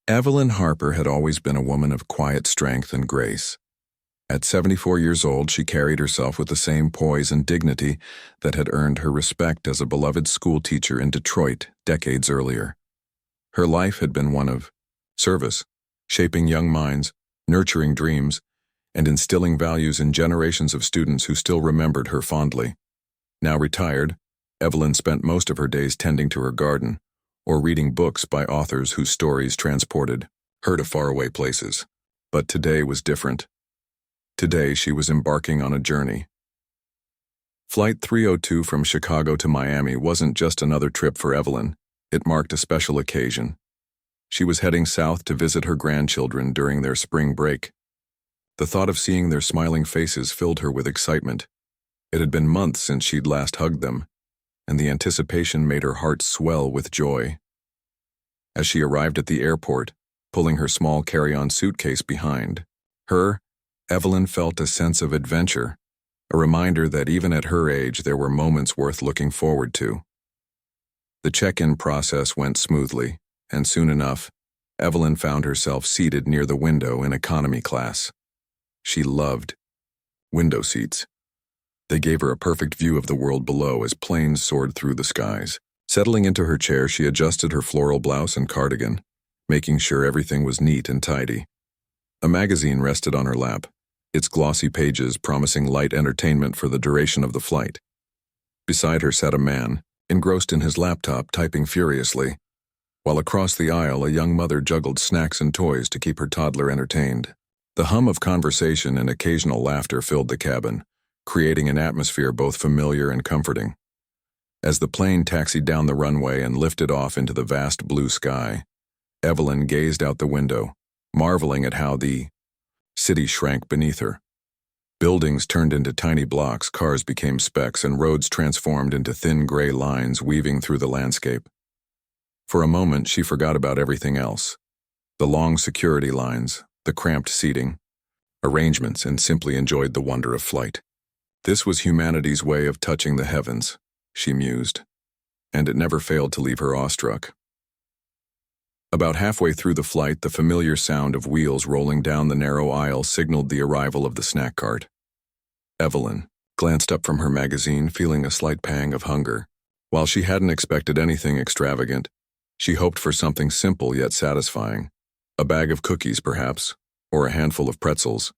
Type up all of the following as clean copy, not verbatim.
Evelyn Harper had always been a woman of quiet strength and grace. At 74 years old, she carried herself with the same poise and dignity that had earned her respect as a beloved schoolteacher in Detroit decades earlier. Her life had been one of service, shaping young minds, nurturing dreams, and instilling values in generations of students who still remembered her fondly. Now retired, Evelyn spent most of her days tending to her garden, or reading books by authors whose stories transported her to faraway places. But today was different. Today she was embarking on a journey. Flight 302 from Chicago to Miami wasn't just another trip for Evelyn, it marked a special occasion. She was heading south to visit her grandchildren during their spring break. The thought of seeing their smiling faces filled her with excitement. It had been months since she'd last hugged them, and the anticipation made her heart swell with joy. As she arrived at the airport, pulling her small carry-on suitcase behind her, Evelyn felt a sense of adventure, a reminder that even at her age there were moments worth looking forward to. The check-in process went smoothly, and soon enough, Evelyn found herself seated near the window in economy class. She loved window seats. They gave her a perfect view of the world below as planes soared through the skies. Settling into her chair, she adjusted her floral blouse and cardigan, making sure everything was neat and tidy. A magazine rested on her lap, its glossy pages promising light entertainment for the duration of the flight. Beside her sat a man, engrossed in his laptop, typing furiously, while across the aisle a young mother juggled snacks and toys to keep her toddler entertained. The hum of conversation and occasional laughter filled the cabin, creating an atmosphere both familiar and comforting. As the plane taxied down the runway and lifted off into the vast blue sky, Evelyn gazed out the window, marveling at how the city shrank beneath her. Buildings turned into tiny blocks, cars became specks, and roads transformed into thin gray lines weaving through the landscape. For a moment, she forgot about everything else. The long security lines, the cramped seating, arrangements, and simply enjoyed the wonder of flight. This was humanity's way of touching the heavens, she mused, and it never failed to leave her awestruck. About halfway through the flight, the familiar sound of wheels rolling down the narrow aisle signaled the arrival of the snack cart. Evelyn glanced up from her magazine, feeling a slight pang of hunger. While she hadn't expected anything extravagant, she hoped for something simple yet satisfying. A bag of cookies, perhaps, or a handful of pretzels.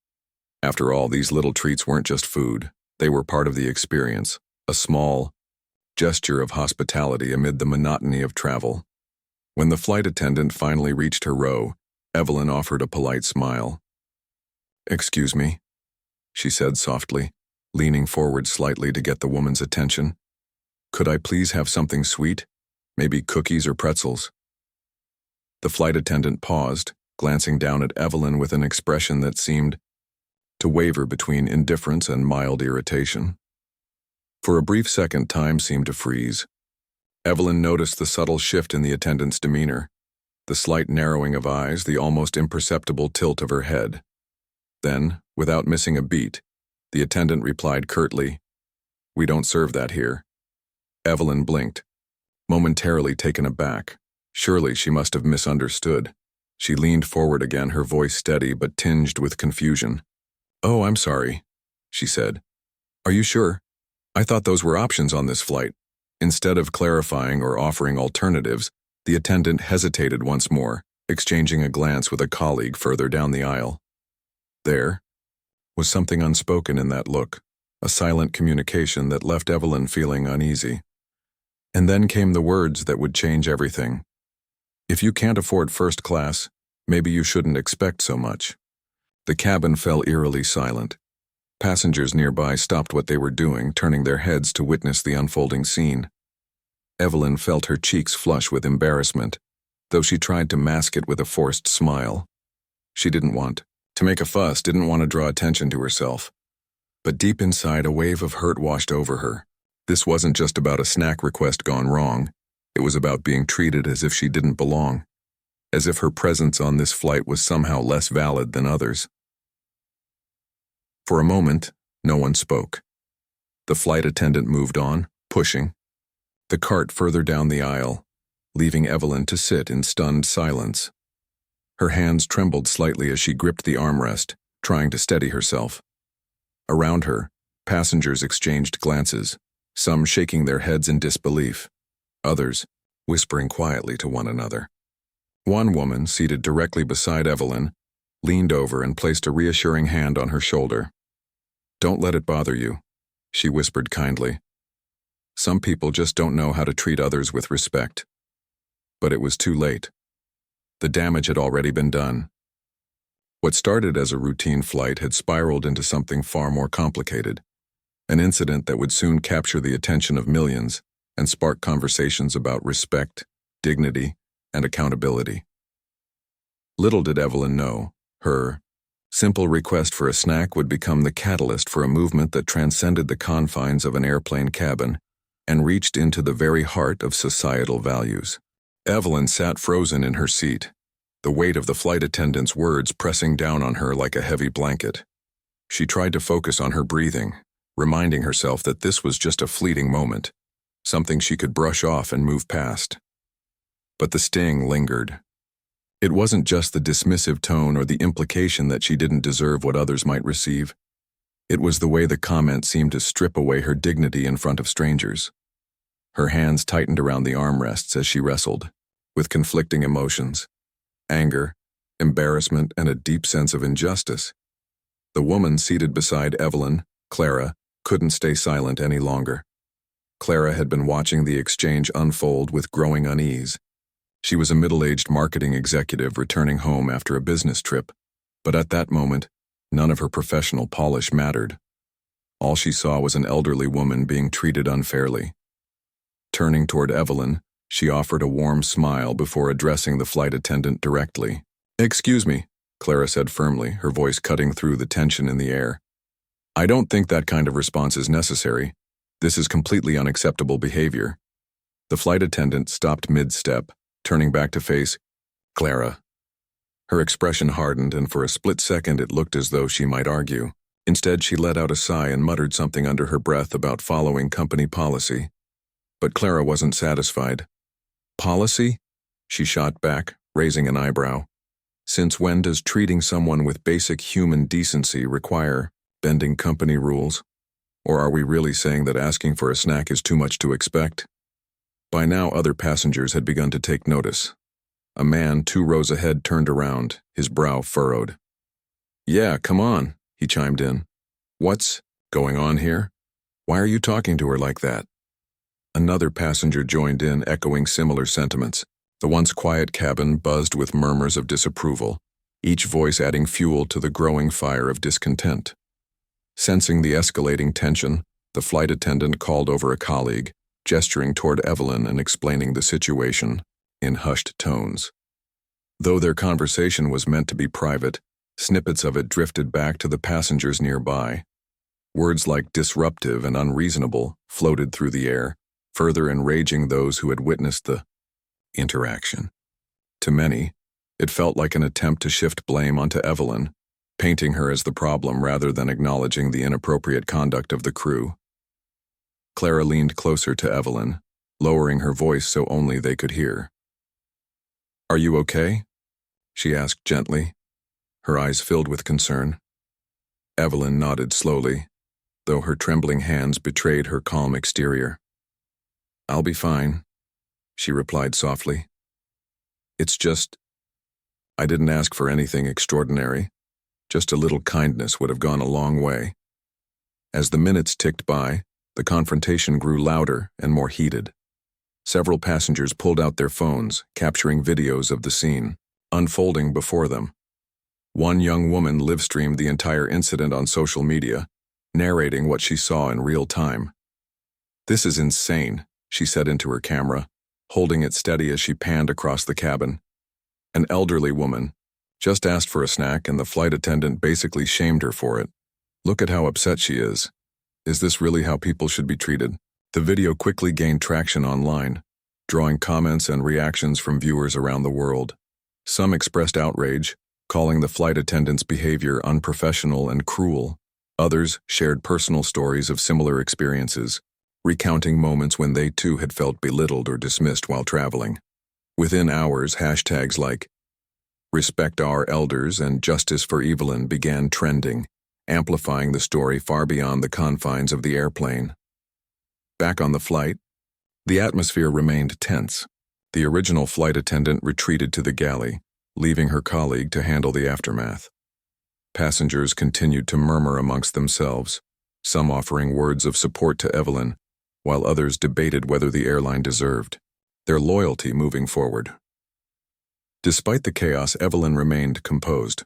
After all, these little treats weren't just food. They were part of the experience, a small gesture of hospitality amid the monotony of travel. When the flight attendant finally reached her row, Evelyn offered a polite smile. "Excuse me," she said softly, leaning forward slightly to get the woman's attention. "Could I please have something sweet? Maybe cookies or pretzels?" The flight attendant paused, glancing down at Evelyn with an expression that seemed to waver between indifference and mild irritation. For a brief second, time seemed to freeze. Evelyn noticed the subtle shift in the attendant's demeanor, the slight narrowing of eyes, the almost imperceptible tilt of her head. Then, without missing a beat, the attendant replied curtly, "We don't serve that here." Evelyn blinked, momentarily taken aback. Surely she must have misunderstood. She leaned forward again, her voice steady but tinged with confusion. "Oh, I'm sorry," she said. "Are you sure? I thought those were options on this flight." Instead of clarifying or offering alternatives, the attendant hesitated once more, exchanging a glance with a colleague further down the aisle. There was something unspoken in that look, a silent communication that left Evelyn feeling uneasy. And then came the words that would change everything. "If you can't afford first class, maybe you shouldn't expect so much." The cabin fell eerily silent. Passengers nearby stopped what they were doing, turning their heads to witness the unfolding scene. Evelyn felt her cheeks flush with embarrassment, though she tried to mask it with a forced smile. She didn't want to make a fuss, didn't want to draw attention to herself. But deep inside, a wave of hurt washed over her. This wasn't just about a snack request gone wrong. It was about being treated as if she didn't belong, as if her presence on this flight was somehow less valid than others. For a moment, no one spoke. The flight attendant moved on, pushing the cart further down the aisle, leaving Evelyn to sit in stunned silence. Her hands trembled slightly as she gripped the armrest, trying to steady herself. Around her, passengers exchanged glances, some shaking their heads in disbelief, others whispering quietly to one another. One woman, seated directly beside Evelyn, leaned over and placed a reassuring hand on her shoulder. "Don't let it bother you," she whispered kindly. "Some people just don't know how to treat others with respect." But it was too late. The damage had already been done. What started as a routine flight had spiraled into something far more complicated, an incident that would soon capture the attention of millions and spark conversations about respect, dignity, and accountability. Little did Evelyn know, her simple request for a snack would become the catalyst for a movement that transcended the confines of an airplane cabin and reached into the very heart of societal values. Evelyn sat frozen in her seat, the weight of the flight attendant's words pressing down on her like a heavy blanket. She tried to focus on her breathing, reminding herself that this was just a fleeting moment, something she could brush off and move past. But the sting lingered. It wasn't just the dismissive tone or the implication that she didn't deserve what others might receive. It was the way the comment seemed to strip away her dignity in front of strangers. Her hands tightened around the armrests as she wrestled, with conflicting emotions: anger, embarrassment, and a deep sense of injustice. The woman seated beside Evelyn, Clara, couldn't stay silent any longer. Clara had been watching the exchange unfold with growing unease. She was a middle-aged marketing executive returning home after a business trip, but at that moment, none of her professional polish mattered. All she saw was an elderly woman being treated unfairly. Turning toward Evelyn, she offered a warm smile before addressing the flight attendant directly. "Excuse me," Clara said firmly, her voice cutting through the tension in the air. "I don't think that kind of response is necessary. This is completely unacceptable behavior." The flight attendant stopped mid-step, turning back to face Clara. Her expression hardened, and for a split second it looked as though she might argue. Instead, she let out a sigh and muttered something under her breath about following company policy. But Clara wasn't satisfied. "Policy?" she shot back, raising an eyebrow. "Since when does treating someone with basic human decency require bending company rules? Or are we really saying that asking for a snack is too much to expect?" By now, other passengers had begun to take notice. A man 2 rows ahead turned around, his brow furrowed. "Yeah, come on," he chimed in. "What's going on here? Why are you talking to her like that?" Another passenger joined in, echoing similar sentiments. The once quiet cabin buzzed with murmurs of disapproval, each voice adding fuel to the growing fire of discontent. Sensing the escalating tension, the flight attendant called over a colleague, gesturing toward Evelyn and explaining the situation in hushed tones. Though their conversation was meant to be private, snippets of it drifted back to the passengers nearby. Words like disruptive and unreasonable floated through the air, further enraging those who had witnessed the interaction. To many, it felt like an attempt to shift blame onto Evelyn, painting her as the problem rather than acknowledging the inappropriate conduct of the crew. Clara leaned closer to Evelyn, lowering her voice so only they could hear. "Are you okay?" she asked gently, her eyes filled with concern. Evelyn nodded slowly, though her trembling hands betrayed her calm exterior. "I'll be fine," she replied softly. "It's just, I didn't ask for anything extraordinary. Just a little kindness would have gone a long way." As the minutes ticked by, the confrontation grew louder and more heated. Several passengers pulled out their phones, capturing videos of the scene unfolding before them. One young woman live-streamed the entire incident on social media, narrating what she saw in real time. "This is insane," she said into her camera, holding it steady as she panned across the cabin. "An elderly woman just asked for a snack and the flight attendant basically shamed her for it. Look at how upset she is. Is this really how people should be treated?" The video quickly gained traction online, drawing comments and reactions from viewers around the world. Some expressed outrage, calling the flight attendant's behavior unprofessional and cruel. Others shared personal stories of similar experiences, recounting moments when they too had felt belittled or dismissed while traveling. Within hours, hashtags like Respect our elders and justice for Evelyn began trending, amplifying the story far beyond the confines of the airplane. Back on the flight, the atmosphere remained tense. The original flight attendant retreated to the galley, leaving her colleague to handle the aftermath. Passengers continued to murmur amongst themselves, some offering words of support to Evelyn, while others debated whether the airline deserved their loyalty moving forward. Despite the chaos, Evelyn remained composed,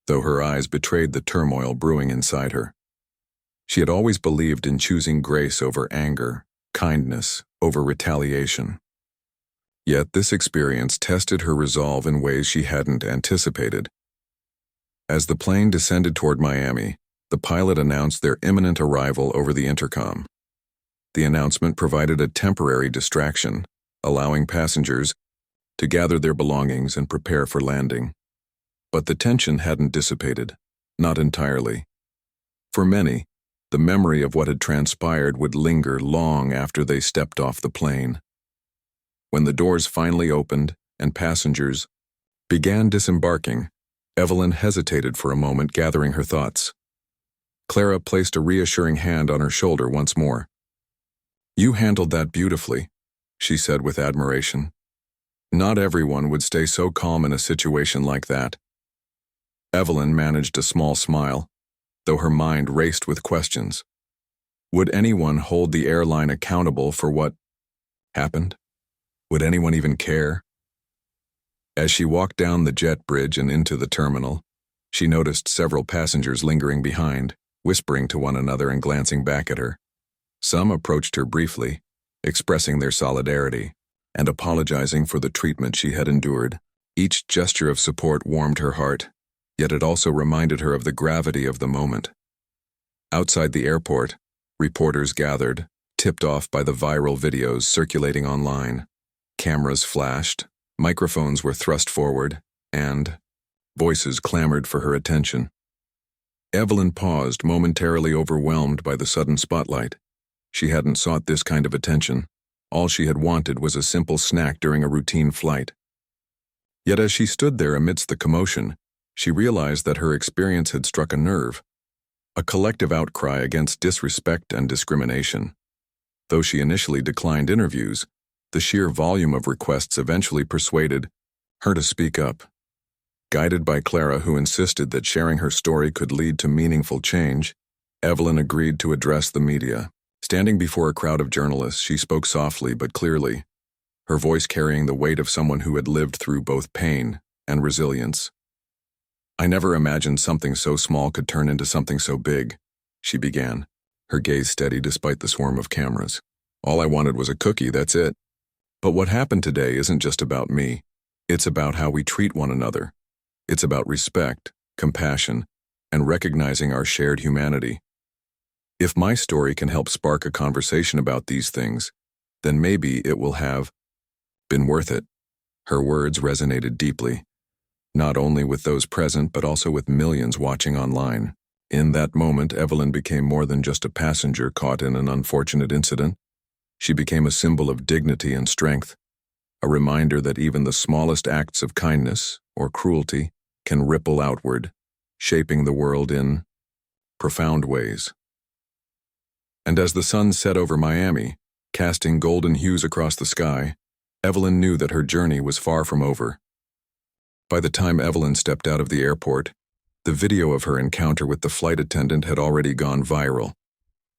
though her eyes betrayed the turmoil brewing inside her. She had always believed in choosing grace over anger, kindness over retaliation. Yet this experience tested her resolve in ways she hadn't anticipated. As the plane descended toward Miami, the pilot announced their imminent arrival over the intercom. The announcement provided a temporary distraction, allowing passengers to gather their belongings and prepare for landing. But the tension hadn't dissipated, not entirely. For many, the memory of what had transpired would linger long after they stepped off the plane. When the doors finally opened and passengers began disembarking, Evelyn hesitated for a moment, gathering her thoughts. Clara placed a reassuring hand on her shoulder once more. "You handled that beautifully," she said with admiration. "Not everyone would stay so calm in a situation like that." Evelyn managed a small smile, though her mind raced with questions. Would anyone hold the airline accountable for what happened? Would anyone even care? As she walked down the jet bridge and into the terminal, she noticed several passengers lingering behind, whispering to one another and glancing back at her. Some approached her briefly, expressing their solidarity and apologizing for the treatment she had endured. Each gesture of support warmed her heart, yet it also reminded her of the gravity of the moment. Outside the airport, reporters gathered, tipped off by the viral videos circulating online. Cameras flashed, microphones were thrust forward, and voices clamored for her attention. Evelyn paused, momentarily overwhelmed by the sudden spotlight. She hadn't sought this kind of attention. All she had wanted was a simple snack during a routine flight. Yet as she stood there amidst the commotion, she realized that her experience had struck a nerve, a collective outcry against disrespect and discrimination. Though she initially declined interviews, the sheer volume of requests eventually persuaded her to speak up. Guided by Clara, who insisted that sharing her story could lead to meaningful change, Evelyn agreed to address the media. Standing before a crowd of journalists, she spoke softly but clearly, her voice carrying the weight of someone who had lived through both pain and resilience. "I never imagined something so small could turn into something so big," she began, her gaze steady despite the swarm of cameras. "All I wanted was a cookie, that's it. But what happened today isn't just about me. It's about how we treat one another. It's about respect, compassion, and recognizing our shared humanity. If my story can help spark a conversation about these things, then maybe it will have been worth it." Her words resonated deeply, not only with those present but also with millions watching online. In that moment, Evelyn became more than just a passenger caught in an unfortunate incident. She became a symbol of dignity and strength, a reminder that even the smallest acts of kindness or cruelty can ripple outward, shaping the world in profound ways. And as the sun set over Miami, casting golden hues across the sky, Evelyn knew that her journey was far from over. By the time Evelyn stepped out of the airport, the video of her encounter with the flight attendant had already gone viral.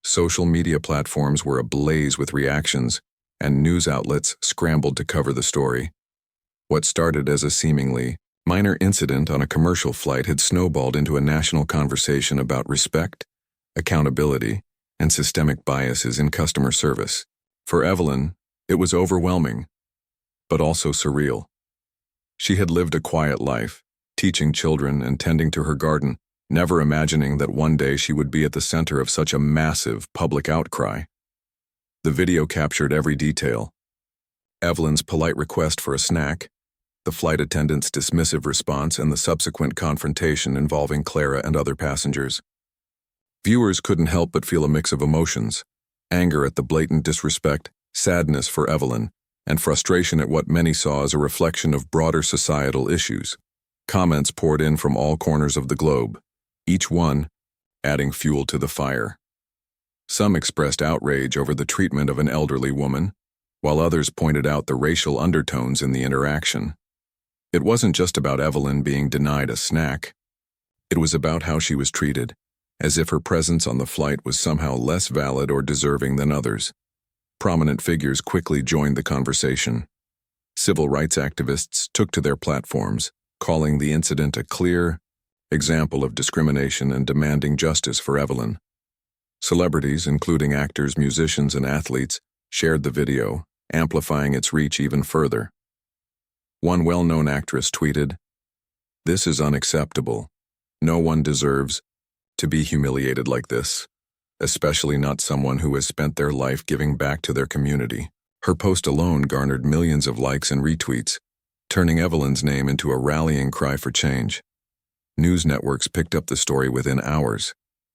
Social media platforms were ablaze with reactions, and news outlets scrambled to cover the story. What started as a seemingly minor incident on a commercial flight had snowballed into a national conversation about respect, accountability, and systemic biases in customer service. For Evelyn, it was overwhelming, but also surreal. She had lived a quiet life, teaching children and tending to her garden, never imagining that one day she would be at the center of such a massive public outcry. The video captured every detail: Evelyn's polite request for a snack, the flight attendant's dismissive response, and the subsequent confrontation involving Clara and other passengers. Viewers couldn't help but feel a mix of emotions: anger at the blatant disrespect, sadness for Evelyn, and frustration at what many saw as a reflection of broader societal issues. Comments poured in from all corners of the globe, each one adding fuel to the fire. Some expressed outrage over the treatment of an elderly woman, while others pointed out the racial undertones in the interaction. It wasn't just about Evelyn being denied a snack. It was about how she was treated, as if her presence on the flight was somehow less valid or deserving than others. Prominent figures quickly joined the conversation. Civil rights activists took to their platforms, calling the incident a clear example of discrimination and demanding justice for Evelyn. Celebrities, including actors, musicians, and athletes, shared the video, amplifying its reach even further. One well-known actress tweeted, "This is unacceptable. No one deserves to be humiliated like this, especially not someone who has spent their life giving back to their community." Her post alone garnered millions of likes and retweets, turning Evelyn's name into a rallying cry for change. News networks picked up the story within hours,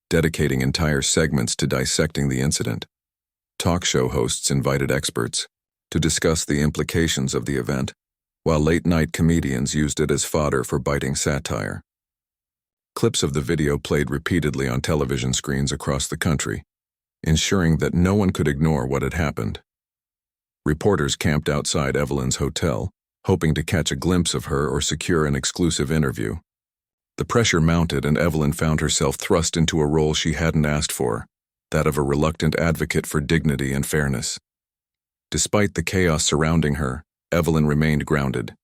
dedicating entire segments to dissecting the incident. Talk show hosts invited experts to discuss the implications of the event, while late-night comedians used it as fodder for biting satire. Clips of the video played repeatedly on television screens across the country, ensuring that no one could ignore what had happened. Reporters camped outside Evelyn's hotel, hoping to catch a glimpse of her or secure an exclusive interview. The pressure mounted, and Evelyn found herself thrust into a role she hadn't asked for, that of a reluctant advocate for dignity and fairness. Despite the chaos surrounding her, Evelyn remained grounded.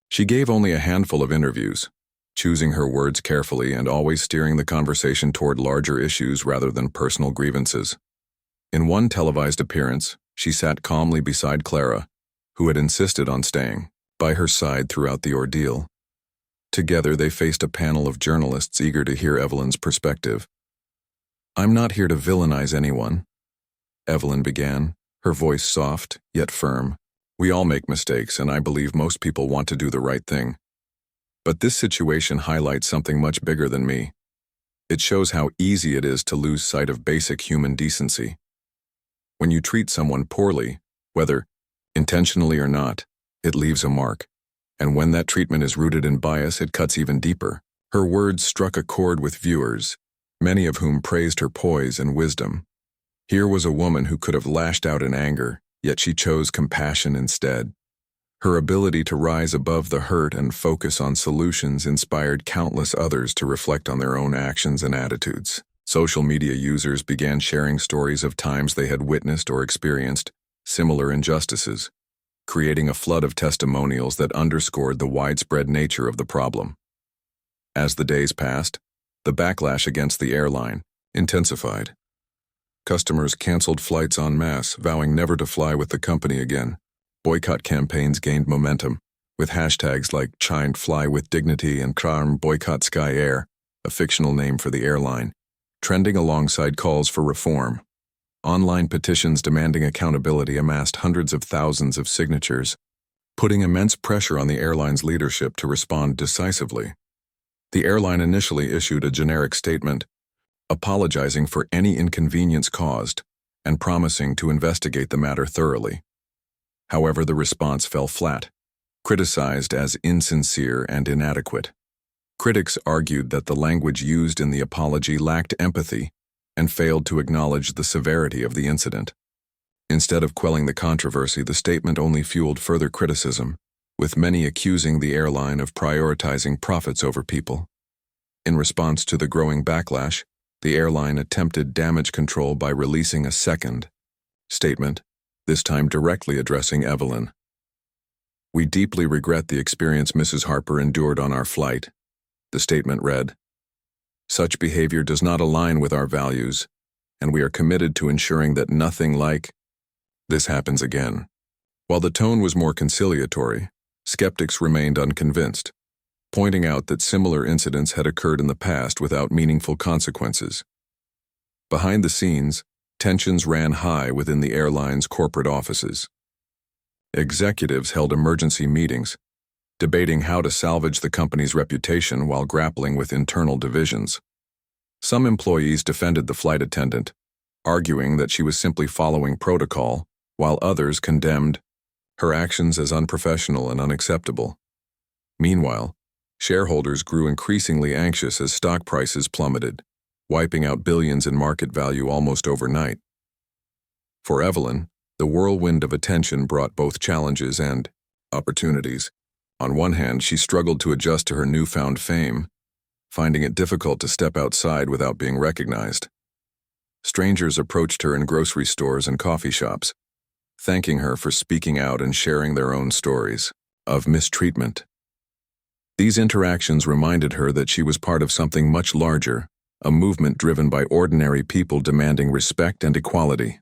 She gave only a handful of interviews, choosing her words carefully and always steering the conversation toward larger issues rather than personal grievances. In one televised appearance, she sat calmly beside Clara, who had insisted on staying by her side throughout the ordeal. Together, they faced a panel of journalists eager to hear Evelyn's perspective. "I'm not here to villainize anyone," Evelyn began, her voice soft yet firm. "We all make mistakes, and I believe most people want to do the right thing. But this situation highlights something much bigger than me. It shows how easy it is to lose sight of basic human decency. When you treat someone poorly, whether intentionally or not, it leaves a mark. And when that treatment is rooted in bias, it cuts even deeper." Her words struck a chord with viewers, many of whom praised her poise and wisdom. Here was a woman who could have lashed out in anger, yet she chose compassion instead. Her ability to rise above the hurt and focus on solutions inspired countless others to reflect on their own actions and attitudes. Social media users began sharing stories of times they had witnessed or experienced similar injustices, creating a flood of testimonials that underscored the widespread nature of the problem. As the days passed, the backlash against the airline intensified. Customers canceled flights en masse, vowing never to fly with the company again. Boycott campaigns gained momentum, with hashtags like Chine Fly with Dignity and Kram Boycott Sky Air, a fictional name for the airline, trending alongside calls for reform. Online petitions demanding accountability amassed hundreds of thousands of signatures, putting immense pressure on the airline's leadership to respond decisively. The airline initially issued a generic statement, apologizing for any inconvenience caused and promising to investigate the matter thoroughly. However, the response fell flat, criticized as insincere and inadequate. Critics argued that the language used in the apology lacked empathy and failed to acknowledge the severity of the incident. Instead of quelling the controversy, the statement only fueled further criticism, with many accusing the airline of prioritizing profits over people. In response to the growing backlash, the airline attempted damage control by releasing a second statement, this time directly addressing Evelyn. "We deeply regret the experience Mrs. Harper endured on our flight," the statement read. "Such behavior does not align with our values, and we are committed to ensuring that nothing like this happens again." While the tone was more conciliatory, skeptics remained unconvinced, pointing out that similar incidents had occurred in the past without meaningful consequences. Behind the scenes, tensions ran high within the airline's corporate offices. Executives held emergency meetings, debating how to salvage the company's reputation while grappling with internal divisions. Some employees defended the flight attendant, arguing that she was simply following protocol, while others condemned her actions as unprofessional and unacceptable. Meanwhile, Shareholders grew increasingly anxious as stock prices plummeted, wiping out billions in market value almost overnight. For Evelyn, the whirlwind of attention brought both challenges and opportunities. On one hand, she struggled to adjust to her newfound fame, finding it difficult to step outside without being recognized. Strangers approached her in grocery stores and coffee shops, thanking her for speaking out and sharing their own stories of mistreatment. These interactions reminded her that she was part of something much larger, a movement driven by ordinary people demanding respect and equality.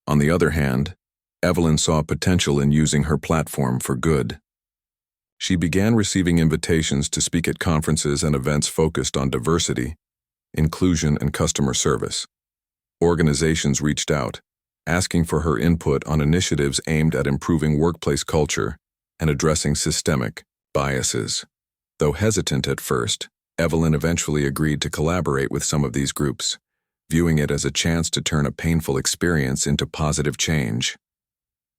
On the other hand, Evelyn saw potential in using her platform for good. She began receiving invitations to speak at conferences and events focused on diversity, inclusion, and customer service. Organizations reached out, asking for her input on initiatives aimed at improving workplace culture and addressing systemic biases. Though hesitant at first, Evelyn eventually agreed to collaborate with some of these groups, viewing it as a chance to turn a painful experience into positive change.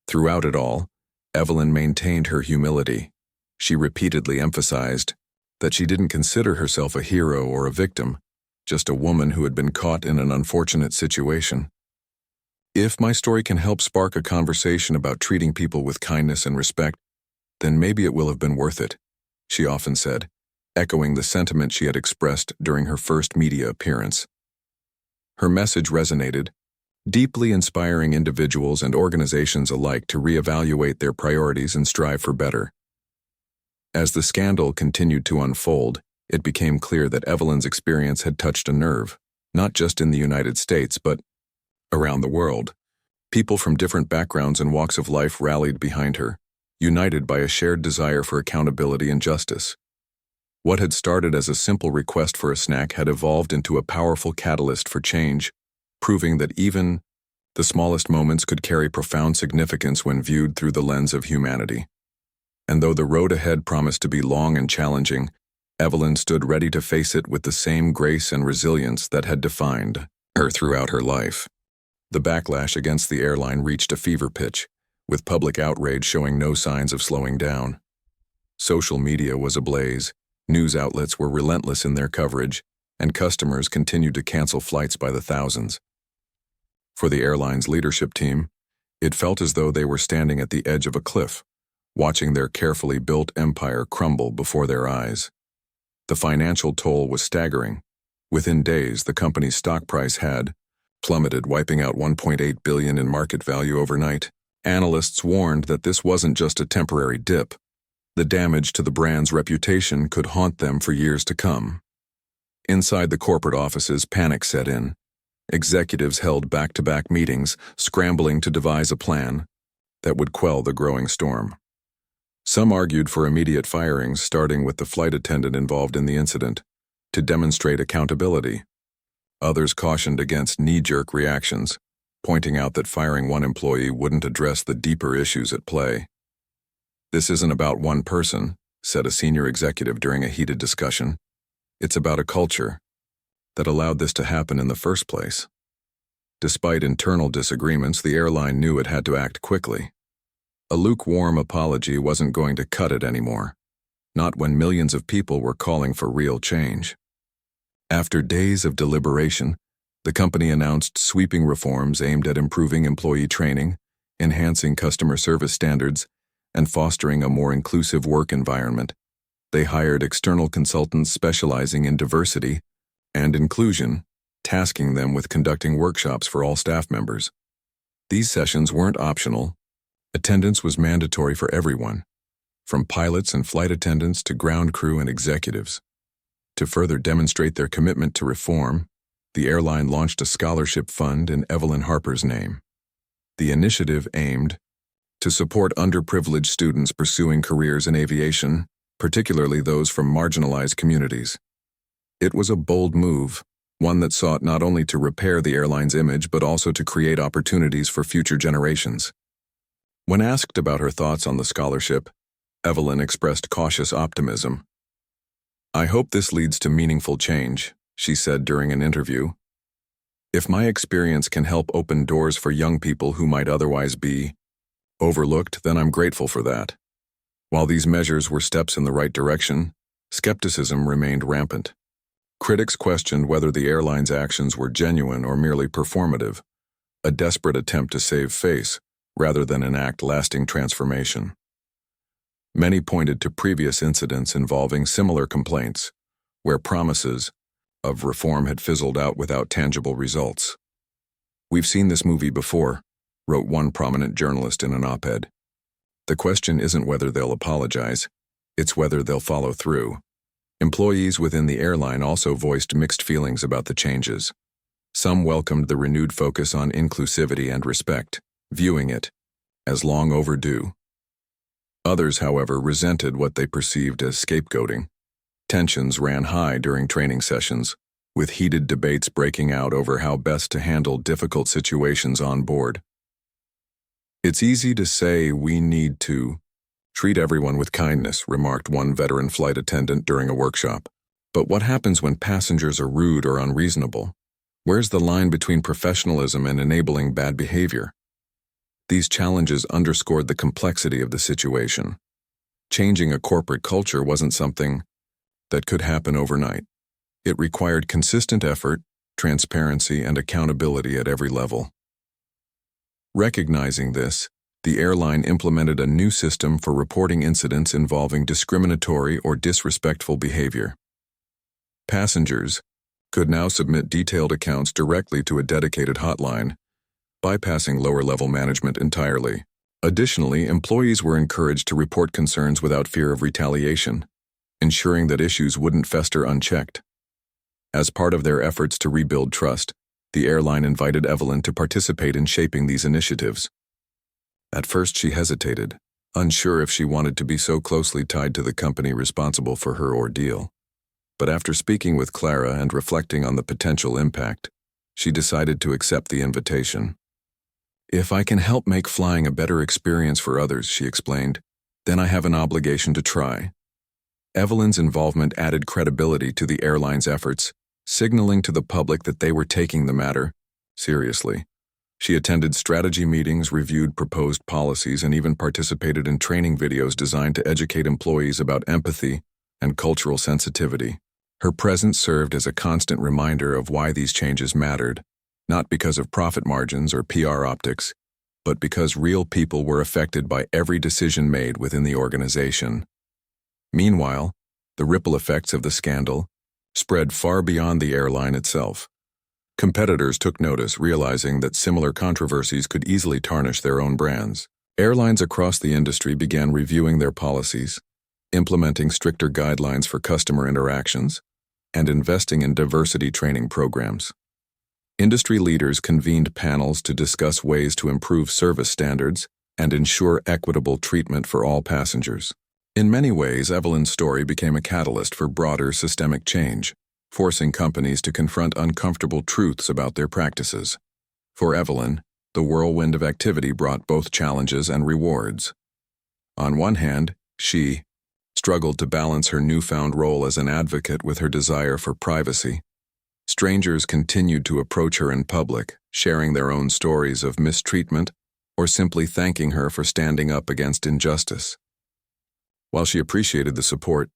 Throughout it all, Evelyn maintained her humility. She repeatedly emphasized that she didn't consider herself a hero or a victim, just a woman who had been caught in an unfortunate situation. If my story can help spark a conversation about treating people with kindness and respect, then maybe it will have been worth it, she often said, echoing the sentiment she had expressed during her first media appearance. Her message resonated, deeply inspiring individuals and organizations alike to reevaluate their priorities and strive for better. As the scandal continued to unfold, it became clear that Evelyn's experience had touched a nerve, not just in the United States, but around the world. People from different backgrounds and walks of life rallied behind her, united by a shared desire for accountability and justice. What had started as a simple request for a snack had evolved into a powerful catalyst for change, proving that even the smallest moments could carry profound significance when viewed through the lens of humanity. And though the road ahead promised to be long and challenging, Evelyn stood ready to face it with the same grace and resilience that had defined her throughout her life. The backlash against the airline reached a fever pitch, with public outrage showing no signs of slowing down. Social media was ablaze, news outlets were relentless in their coverage, and customers continued to cancel flights by the thousands. For the airline's leadership team, it felt as though they were standing at the edge of a cliff, watching their carefully built empire crumble before their eyes. The financial toll was staggering. Within days, the company's stock price had plummeted, wiping out $1.8 billion in market value overnight. Analysts warned that this wasn't just a temporary dip. The damage to the brand's reputation could haunt them for years to come. Inside the corporate offices, panic set in. Executives held back-to-back meetings, scrambling to devise a plan that would quell the growing storm. Some argued for immediate firings, starting with the flight attendant involved in the incident, to demonstrate accountability. Others cautioned against knee-jerk reactions, pointing out that firing one employee wouldn't address the deeper issues at play. "This isn't about one person," said a senior executive during a heated discussion. "It's about a culture that allowed this to happen in the first place." Despite internal disagreements, the airline knew it had to act quickly. A lukewarm apology wasn't going to cut it anymore, not when millions of people were calling for real change. After days of deliberation, the company announced sweeping reforms aimed at improving employee training, enhancing customer service standards, and fostering a more inclusive work environment. They hired external consultants specializing in diversity and inclusion, tasking them with conducting workshops for all staff members. These sessions weren't optional. Attendance was mandatory for everyone, from pilots and flight attendants to ground crew and executives. To further demonstrate their commitment to reform, the airline launched a scholarship fund in Evelyn Harper's name. The initiative aimed to support underprivileged students pursuing careers in aviation, particularly those from marginalized communities. It was a bold move, one that sought not only to repair the airline's image but also to create opportunities for future generations. When asked about her thoughts on the scholarship, Evelyn expressed cautious optimism. "I hope this leads to meaningful change," she said during an interview. "If my experience can help open doors for young people who might otherwise be overlooked, then I'm grateful for that." While these measures were steps in the right direction, Skepticism remained rampant. Critics questioned whether the airline's actions were genuine or merely performative, a desperate attempt to save face rather than enact lasting transformation. Many pointed to previous incidents involving similar complaints, where promises of reform had fizzled out without tangible results. "We've seen this movie before," wrote one prominent journalist in an op-ed. "The question isn't whether they'll apologize, it's whether they'll follow through." Employees within the airline also voiced mixed feelings about the changes. Some welcomed the renewed focus on inclusivity and respect, viewing it as long overdue. Others, however, resented what they perceived as scapegoating. Tensions ran high during training sessions, with heated debates breaking out over how best to handle difficult situations on board. "It's easy to say we need to treat everyone with kindness," remarked one veteran flight attendant during a workshop. "But what happens when passengers are rude or unreasonable? Where's the line between professionalism and enabling bad behavior?" These challenges underscored the complexity of the situation. Changing a corporate culture wasn't something that could happen overnight. It required consistent effort, transparency, and accountability at every level. Recognizing this, the airline implemented a new system for reporting incidents involving discriminatory or disrespectful behavior. Passengers could now submit detailed accounts directly to a dedicated hotline, bypassing lower-level management entirely. Additionally, employees were encouraged to report concerns without fear of retaliation, ensuring that issues wouldn't fester unchecked. As part of their efforts to rebuild trust, the airline invited Evelyn to participate in shaping these initiatives. At first she hesitated, unsure if she wanted to be so closely tied to the company responsible for her ordeal. But after speaking with Clara and reflecting on the potential impact, she decided to accept the invitation. "If I can help make flying a better experience for others," she explained, "then I have an obligation to try." Evelyn's involvement added credibility to the airline's efforts, signaling to the public that they were taking the matter seriously. She attended strategy meetings, reviewed proposed policies, and even participated in training videos designed to educate employees about empathy and cultural sensitivity. Her presence served as a constant reminder of why these changes mattered, not because of profit margins or PR optics, but because real people were affected by every decision made within the organization. Meanwhile, the ripple effects of the scandal spread far beyond the airline itself. Competitors took notice, realizing that similar controversies could easily tarnish their own brands. Airlines across the industry began reviewing their policies, implementing stricter guidelines for customer interactions, and investing in diversity training programs. Industry leaders convened panels to discuss ways to improve service standards and ensure equitable treatment for all passengers. In many ways, Evelyn's story became a catalyst for broader systemic change, forcing companies to confront uncomfortable truths about their practices. For Evelyn, the whirlwind of activity brought both challenges and rewards. On one hand, she struggled to balance her newfound role as an advocate with her desire for privacy. Strangers continued to approach her in public, sharing their own stories of mistreatment or simply thanking her for standing up against injustice. While she appreciated the support,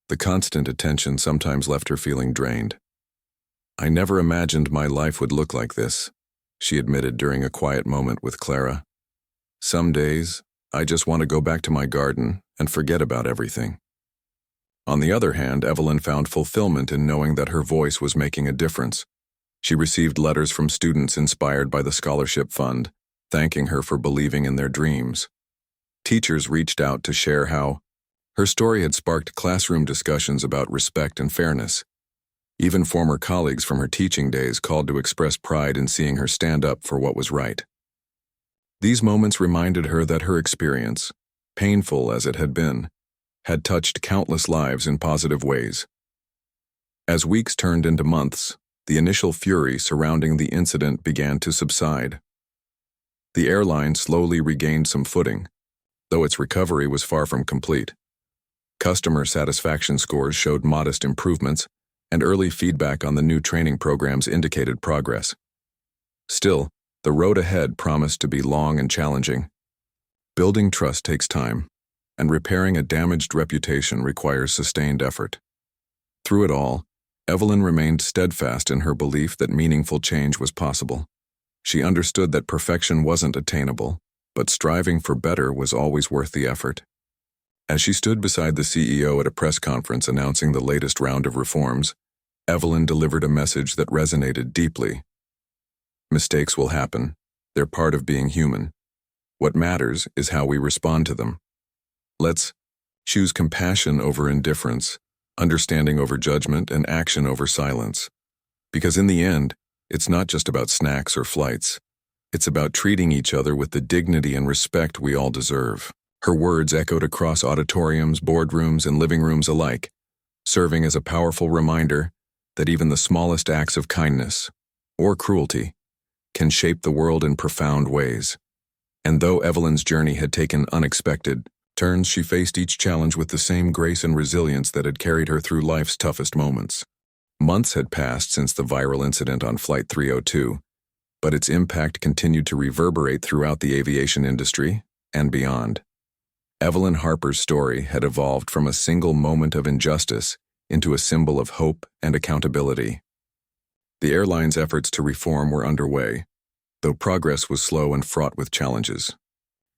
the constant attention sometimes left her feeling drained. "I never imagined my life would look like this," she admitted during a quiet moment with Clara. "Some days, I just want to go back to my garden and forget about everything." On the other hand, Evelyn found fulfillment in knowing that her voice was making a difference. She received letters from students inspired by the scholarship fund, thanking her for believing in their dreams. Teachers reached out to share how her story had sparked classroom discussions about respect and fairness. Even former colleagues from her teaching days called to express pride in seeing her stand up for what was right. These moments reminded her that her experience, painful as it had been, had touched countless lives in positive ways. As weeks turned into months, the initial fury surrounding the incident began to subside. The airline slowly regained some footing, though its recovery was far from complete. Customer satisfaction scores showed modest improvements, and early feedback on the new training programs indicated progress. Still, the road ahead promised to be long and challenging. Building trust takes time, and repairing a damaged reputation requires sustained effort. Through it all, Evelyn remained steadfast in her belief that meaningful change was possible. She understood that perfection wasn't attainable, but striving for better was always worth the effort. As she stood beside the CEO at a press conference announcing the latest round of reforms, Evelyn delivered a message that resonated deeply. Mistakes will happen. They're part of being human. What matters is how we respond to them. Let's choose compassion over indifference, understanding over judgment, and action over silence. Because in the end, it's not just about snacks or flights. It's about treating each other with the dignity and respect we all deserve. Her words echoed across auditoriums, boardrooms, and living rooms alike, serving as a powerful reminder that even the smallest acts of kindness, or cruelty, can shape the world in profound ways. And though Evelyn's journey had taken unexpected turns, she faced each challenge with the same grace and resilience that had carried her through life's toughest moments. Months had passed since the viral incident on Flight 302, but its impact continued to reverberate throughout the aviation industry and beyond. Evelyn Harper's story had evolved from a single moment of injustice into a symbol of hope and accountability. The airline's efforts to reform were underway, though progress was slow and fraught with challenges.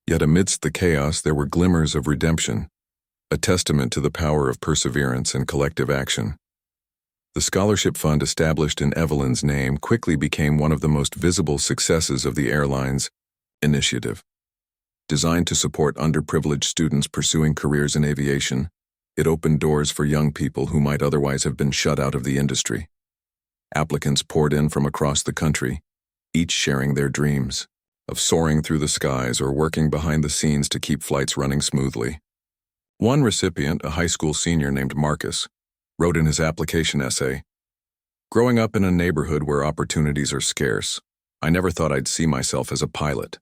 Yet amidst the chaos there were glimmers of redemption, a testament to the power of perseverance and collective action. The scholarship fund established in Evelyn's name quickly became one of the most visible successes of the airline's initiative. Designed to support underprivileged students pursuing careers in aviation, it opened doors for young people who might otherwise have been shut out of the industry. Applicants poured in from across the country, each sharing their dreams of soaring through the skies or working behind the scenes to keep flights running smoothly. One recipient, a high school senior named Marcus, wrote in his application essay, "Growing up in a neighborhood where opportunities are scarce, I never thought I'd see myself as a pilot.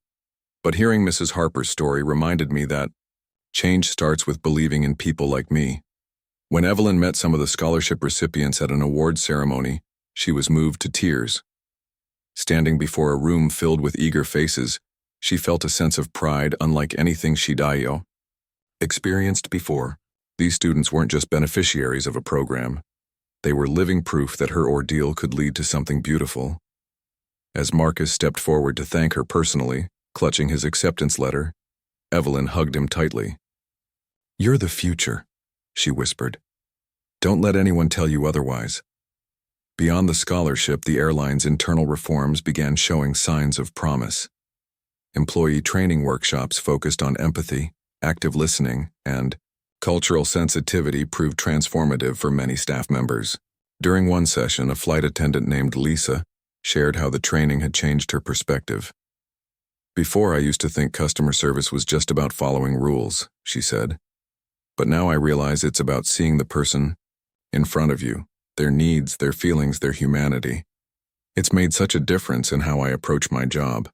But hearing Mrs. Harper's story reminded me that change starts with believing in people like me." When Evelyn met some of the scholarship recipients at an awards ceremony, she was moved to tears. Standing before a room filled with eager faces, she felt a sense of pride unlike anything she'd experienced before. These students weren't just beneficiaries of a program. They were living proof that her ordeal could lead to something beautiful. As Marcus stepped forward to thank her personally, clutching his acceptance letter, Evelyn hugged him tightly. "You're the future," she whispered. "Don't let anyone tell you otherwise." Beyond the scholarship, the airline's internal reforms began showing signs of promise. Employee training workshops focused on empathy, active listening, and cultural sensitivity proved transformative for many staff members. During one session, a flight attendant named Lisa shared how the training had changed her perspective. "Before, I used to think customer service was just about following rules," she said. "But now I realize it's about seeing the person in front of you, their needs, their feelings, their humanity. It's made such a difference in how I approach my job."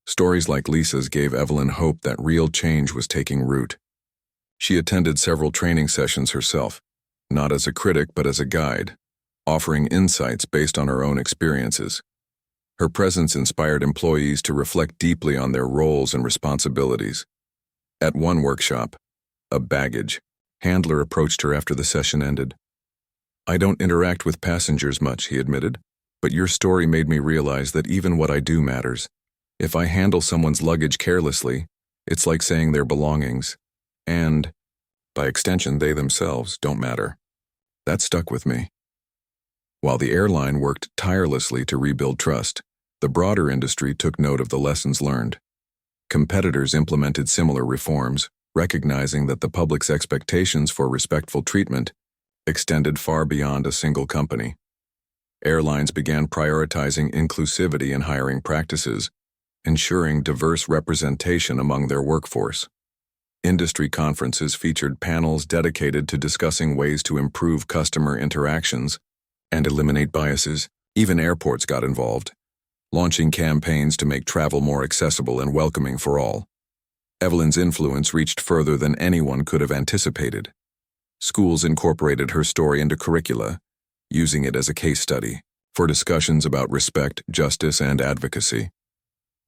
Stories like Lisa's gave Evelyn hope that real change was taking root. She attended several training sessions herself, not as a critic but as a guide, offering insights based on her own experiences. Her presence inspired employees to reflect deeply on their roles and responsibilities. At one workshop, a baggage handler approached her after the session ended. "I don't interact with passengers much," he admitted, "but your story made me realize that even what I do matters. If I handle someone's luggage carelessly, it's like saying their belongings, and, by extension, they themselves don't matter." That stuck with me. While the airline worked tirelessly to rebuild trust, the broader industry took note of the lessons learned. Competitors implemented similar reforms, recognizing that the public's expectations for respectful treatment extended far beyond a single company. Airlines began prioritizing inclusivity in hiring practices, ensuring diverse representation among their workforce. Industry conferences featured panels dedicated to discussing ways to improve customer interactions and eliminate biases. Even airports got involved, launching campaigns to make travel more accessible and welcoming for all. Evelyn's influence reached further than anyone could have anticipated. Schools incorporated her story into curricula, using it as a case study for discussions about respect, justice, and advocacy.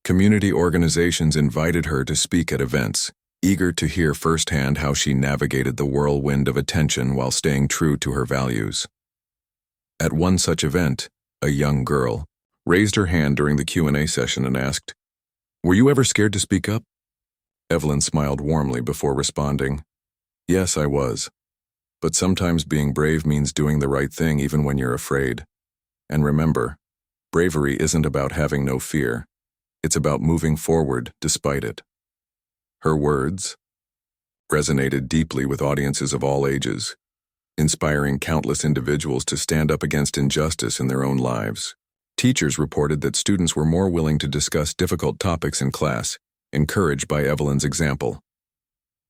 Community organizations invited her to speak at events, eager to hear firsthand how she navigated the whirlwind of attention while staying true to her values. At one such event, a young girl raised her hand during the Q&A session and asked, "Were you ever scared to speak up?" Evelyn smiled warmly before responding, "Yes, I was. But sometimes being brave means doing the right thing even when you're afraid. And remember, bravery isn't about having no fear. It's about moving forward despite it." Her words resonated deeply with audiences of all ages, inspiring countless individuals to stand up against injustice in their own lives. Teachers reported that students were more willing to discuss difficult topics in class, encouraged by Evelyn's example.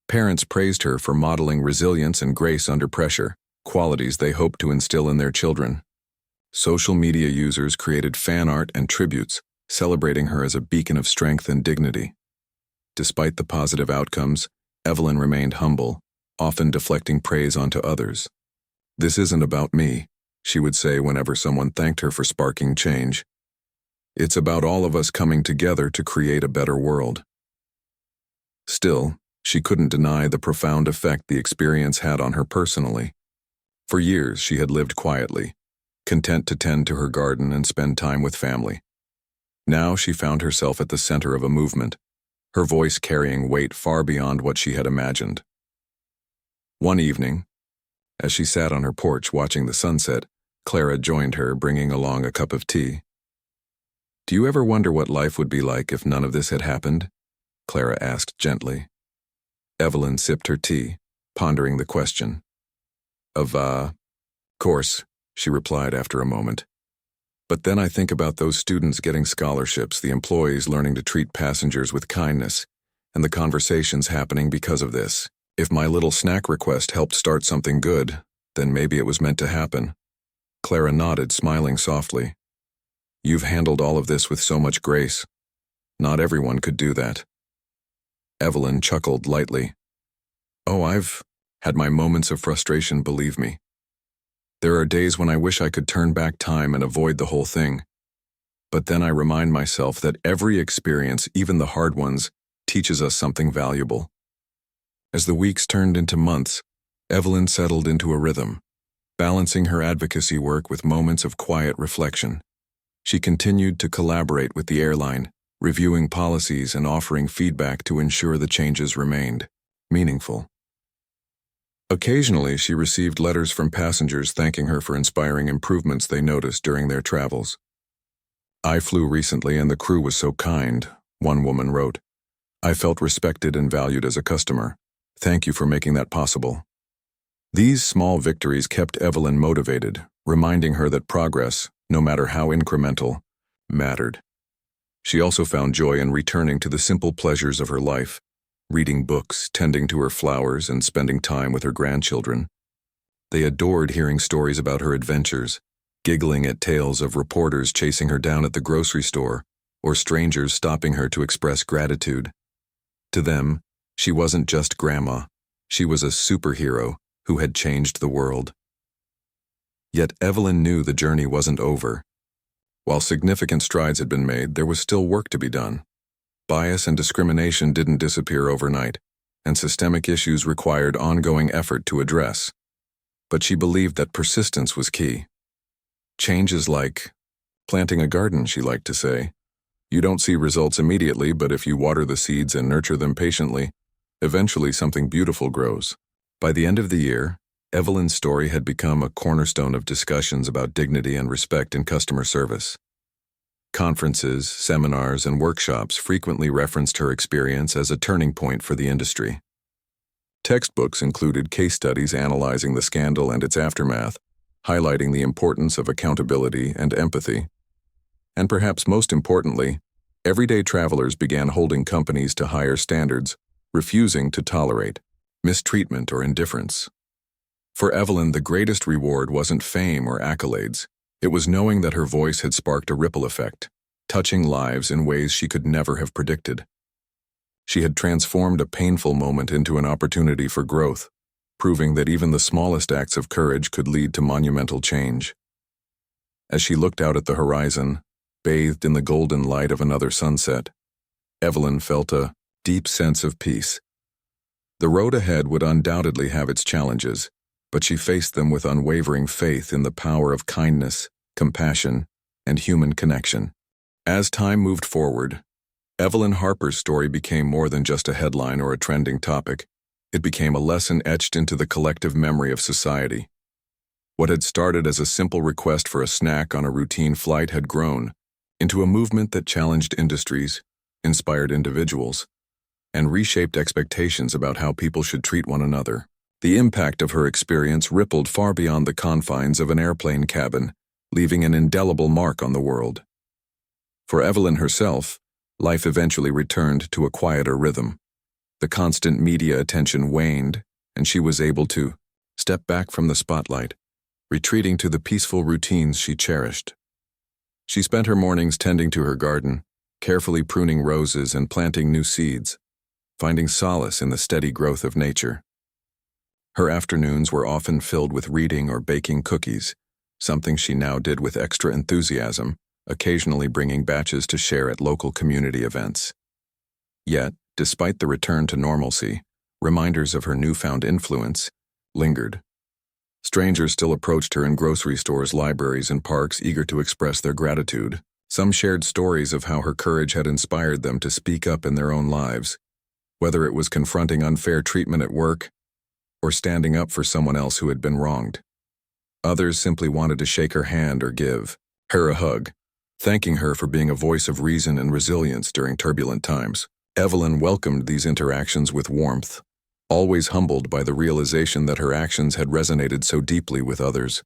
Parents praised her for modeling resilience and grace under pressure, qualities they hoped to instill in their children. Social media users created fan art and tributes, celebrating her as a beacon of strength and dignity. Despite the positive outcomes, Evelyn remained humble, often deflecting praise onto others. "This isn't about me," she would say whenever someone thanked her for sparking change. "It's about all of us coming together to create a better world." Still, she couldn't deny the profound effect the experience had on her personally. For years, she had lived quietly, content to tend to her garden and spend time with family. Now she found herself at the center of a movement, her voice carrying weight far beyond what she had imagined. One evening, as she sat on her porch watching the sunset, Clara joined her, bringing along a cup of tea. "Do you ever wonder what life would be like if none of this had happened?" Clara asked gently. Evelyn sipped her tea, pondering the question. Of course," she replied after a moment. "But then I think about those students getting scholarships, the employees learning to treat passengers with kindness, and the conversations happening because of this. If my little snack request helped start something good, then maybe it was meant to happen." Clara nodded, smiling softly. "You've handled all of this with so much grace. Not everyone could do that." Evelyn chuckled lightly. "Oh, I've had my moments of frustration, believe me. There are days when I wish I could turn back time and avoid the whole thing. But then I remind myself that every experience, even the hard ones, teaches us something valuable." As the weeks turned into months, Evelyn settled into a rhythm, balancing her advocacy work with moments of quiet reflection. She continued to collaborate with the airline, reviewing policies and offering feedback to ensure the changes remained meaningful. Occasionally, she received letters from passengers thanking her for inspiring improvements they noticed during their travels. "I flew recently and the crew was so kind," one woman wrote. "I felt respected and valued as a customer. Thank you for making that possible." These small victories kept Evelyn motivated, reminding her that progress, no matter how incremental, mattered. She also found joy in returning to the simple pleasures of her life, reading books, tending to her flowers, and spending time with her grandchildren. They adored hearing stories about her adventures, giggling at tales of reporters chasing her down at the grocery store, or strangers stopping her to express gratitude. To them, she wasn't just Grandma, she was a superhero who had changed the world. Yet Evelyn knew the journey wasn't over. While significant strides had been made, there was still work to be done. Bias and discrimination didn't disappear overnight, and systemic issues required ongoing effort to address. But she believed that persistence was key. Change is like planting a garden, she liked to say. You don't see results immediately, but if you water the seeds and nurture them patiently, eventually something beautiful grows. By the end of the year, Evelyn's story had become a cornerstone of discussions about dignity and respect in customer service. Conferences, seminars, and workshops frequently referenced her experience as a turning point for the industry. Textbooks included case studies analyzing the scandal and its aftermath, highlighting the importance of accountability and empathy. And perhaps most importantly, everyday travelers began holding companies to higher standards, refusing to tolerate mistreatment or indifference. For Evelyn, the greatest reward wasn't fame or accolades. It was knowing that her voice had sparked a ripple effect, touching lives in ways she could never have predicted. She had transformed a painful moment into an opportunity for growth, proving that even the smallest acts of courage could lead to monumental change. As she looked out at the horizon, bathed in the golden light of another sunset, Evelyn felt a deep sense of peace. The road ahead would undoubtedly have its challenges, but she faced them with unwavering faith in the power of kindness, compassion, and human connection. As time moved forward, Evelyn Harper's story became more than just a headline or a trending topic. It became a lesson etched into the collective memory of society. What had started as a simple request for a snack on a routine flight had grown into a movement that challenged industries, inspired individuals, and reshaped expectations about how people should treat one another. The impact of her experience rippled far beyond the confines of an airplane cabin, leaving an indelible mark on the world. For Evelyn herself, life eventually returned to a quieter rhythm. The constant media attention waned, and she was able to step back from the spotlight, retreating to the peaceful routines she cherished. She spent her mornings tending to her garden, carefully pruning roses and planting new seeds, finding solace in the steady growth of nature. Her afternoons were often filled with reading or baking cookies, something she now did with extra enthusiasm, occasionally bringing batches to share at local community events. Yet, despite the return to normalcy, reminders of her newfound influence lingered. Strangers still approached her in grocery stores, libraries, and parks, eager to express their gratitude. Some shared stories of how her courage had inspired them to speak up in their own lives, whether it was confronting unfair treatment at work or standing up for someone else who had been wronged. Others simply wanted to shake her hand or give her a hug, thanking her for being a voice of reason and resilience during turbulent times. Evelyn welcomed these interactions with warmth, always humbled by the realization that her actions had resonated so deeply with others.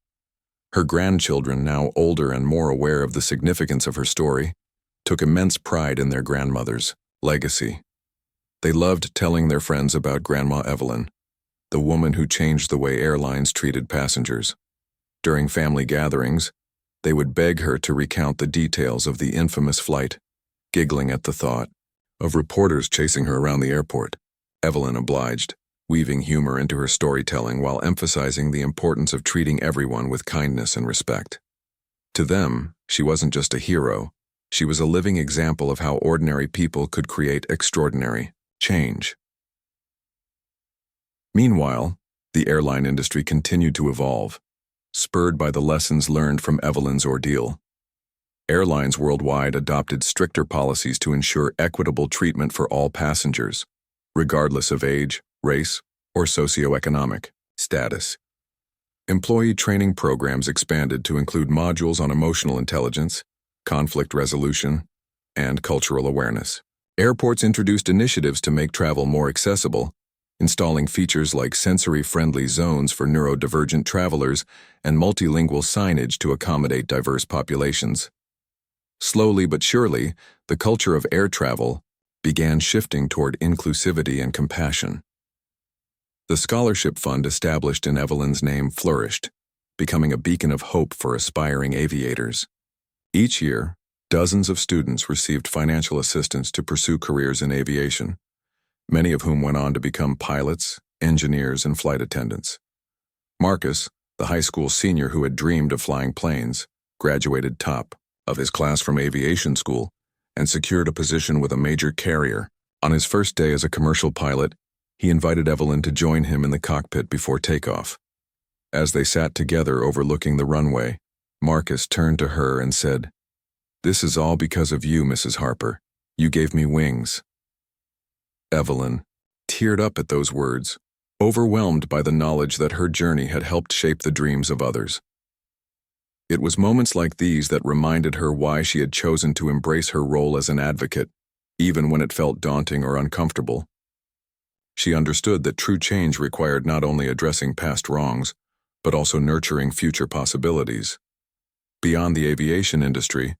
Her grandchildren, now older and more aware of the significance of her story, took immense pride in their grandmother's legacy. They loved telling their friends about Grandma Evelyn, the woman who changed the way airlines treated passengers. During family gatherings, they would beg her to recount the details of the infamous flight, giggling at the thought of reporters chasing her around the airport. Evelyn obliged, weaving humor into her storytelling while emphasizing the importance of treating everyone with kindness and respect. To them, she wasn't just a hero, she was a living example of how ordinary people could create extraordinary change. Meanwhile, the airline industry continued to evolve, spurred by the lessons learned from Evelyn's ordeal. Airlines worldwide adopted stricter policies to ensure equitable treatment for all passengers, regardless of age, race, or socioeconomic status. Employee training programs expanded to include modules on emotional intelligence, conflict resolution, and cultural awareness. Airports introduced initiatives to make travel more accessible, installing features like sensory-friendly zones for neurodivergent travelers and multilingual signage to accommodate diverse populations. Slowly but surely, the culture of air travel began shifting toward inclusivity and compassion. The scholarship fund established in Evelyn's name flourished, becoming a beacon of hope for aspiring aviators. Each year, dozens of students received financial assistance to pursue careers in aviation, many of whom went on to become pilots, engineers, and flight attendants. Marcus, the high school senior who had dreamed of flying planes, graduated top of his class from aviation school and secured a position with a major carrier. On his first day as a commercial pilot, he invited Evelyn to join him in the cockpit before takeoff. As they sat together overlooking the runway, Marcus turned to her and said, "This is all because of you, Mrs. Harper. You gave me wings." Evelyn teared up at those words, overwhelmed by the knowledge that her journey had helped shape the dreams of others. It was moments like these that reminded her why she had chosen to embrace her role as an advocate, even when it felt daunting or uncomfortable. She understood that true change required not only addressing past wrongs, but also nurturing future possibilities. Beyond the aviation industry,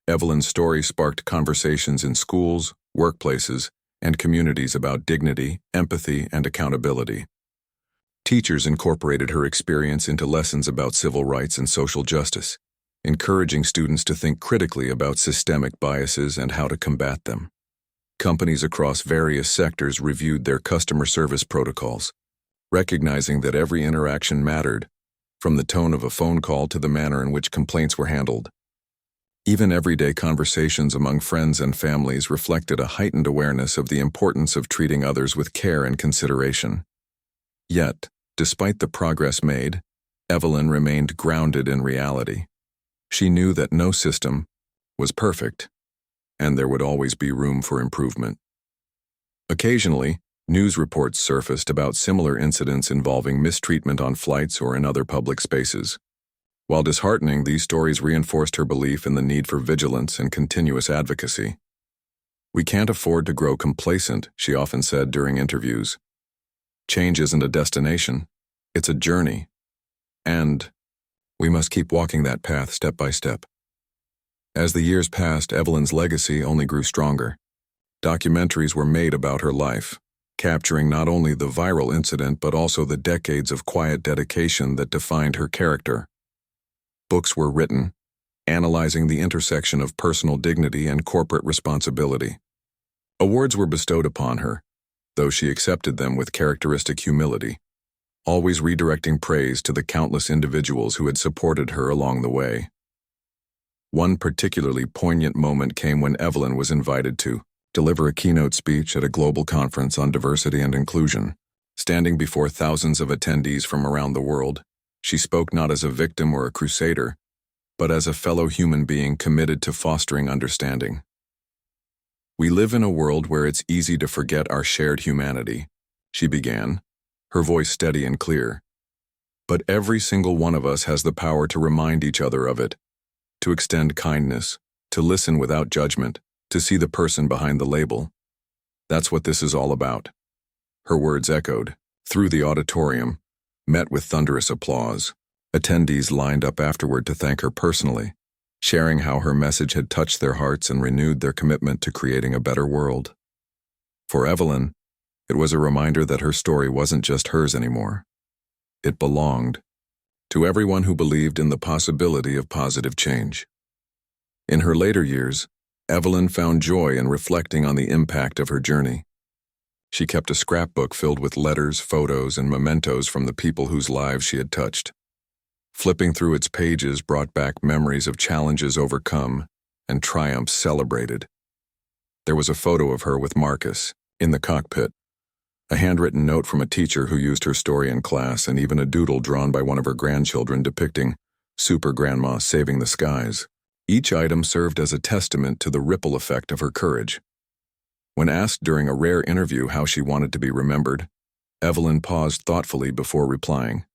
Evelyn's story sparked conversations in schools, workplaces, and communities about dignity, empathy, and accountability. Teachers incorporated her experience into lessons about civil rights and social justice, encouraging students to think critically about systemic biases and how to combat them. Companies across various sectors reviewed their customer service protocols, recognizing that every interaction mattered, from the tone of a phone call to the manner in which complaints were handled. Even everyday conversations among friends and families reflected a heightened awareness of the importance of treating others with care and consideration. Yet, despite the progress made, Evelyn remained grounded in reality. She knew that no system was perfect, and there would always be room for improvement. Occasionally, news reports surfaced about similar incidents involving mistreatment on flights or in other public spaces. While disheartening, these stories reinforced her belief in the need for vigilance and continuous advocacy. "We can't afford to grow complacent," she often said during interviews. "Change isn't a destination, it's a journey. And we must keep walking that path step by step." As the years passed, Evelyn's legacy only grew stronger. Documentaries were made about her life, capturing not only the viral incident but also the decades of quiet dedication that defined her character. Books were written, analyzing the intersection of personal dignity and corporate responsibility. Awards were bestowed upon her, though she accepted them with characteristic humility, always redirecting praise to the countless individuals who had supported her along the way. One particularly poignant moment came when Evelyn was invited to deliver a keynote speech at a global conference on diversity and inclusion. Standing before thousands of attendees from around the world, she spoke not as a victim or a crusader, but as a fellow human being committed to fostering understanding. "We live in a world where it's easy to forget our shared humanity," she began, her voice steady and clear. "But every single one of us has the power to remind each other of it, to extend kindness, to listen without judgment, to see the person behind the label. That's what this is all about." Her words echoed through the auditorium, met with thunderous applause. Attendees lined up afterward to thank her personally, sharing how her message had touched their hearts and renewed their commitment to creating a better world. For Evelyn, it was a reminder that her story wasn't just hers anymore. It belonged to everyone who believed in the possibility of positive change. In her later years, Evelyn found joy in reflecting on the impact of her journey. She kept a scrapbook filled with letters, photos, and mementos from the people whose lives she had touched. Flipping through its pages brought back memories of challenges overcome and triumphs celebrated. There was a photo of her with Marcus in the cockpit, a handwritten note from a teacher who used her story in class, and even a doodle drawn by one of her grandchildren depicting Super Grandma saving the skies. Each item served as a testament to the ripple effect of her courage. When asked during a rare interview how she wanted to be remembered, Evelyn paused thoughtfully before replying.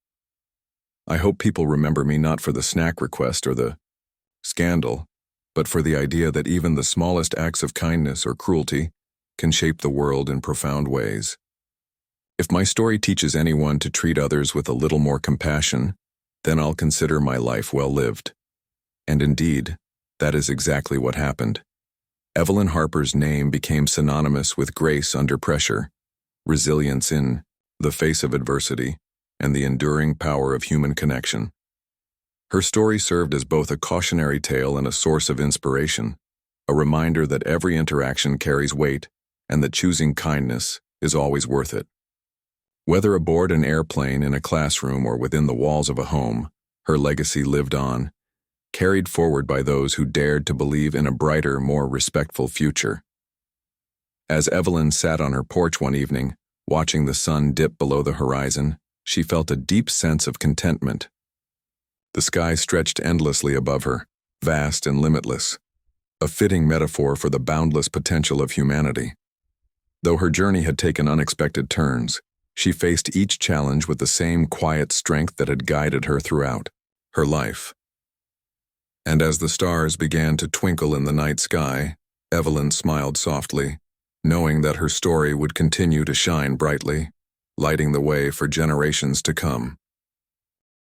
"I hope people remember me not for the snack request or the scandal, but for the idea that even the smallest acts of kindness or cruelty can shape the world in profound ways. If my story teaches anyone to treat others with a little more compassion, then I'll consider my life well lived." And indeed, that is exactly what happened. Evelyn Harper's name became synonymous with grace under pressure, resilience in the face of adversity, and the enduring power of human connection. Her story served as both a cautionary tale and a source of inspiration, a reminder that every interaction carries weight and that choosing kindness is always worth it. Whether aboard an airplane, in a classroom, or within the walls of a home, her legacy lived on, carried forward by those who dared to believe in a brighter, more respectful future. As Evelyn sat on her porch one evening, watching the sun dip below the horizon, she felt a deep sense of contentment. The sky stretched endlessly above her, vast and limitless, a fitting metaphor for the boundless potential of humanity. Though her journey had taken unexpected turns, she faced each challenge with the same quiet strength that had guided her throughout her life. And as the stars began to twinkle in the night sky, Evelyn smiled softly, knowing that her story would continue to shine brightly, lighting the way for generations to come.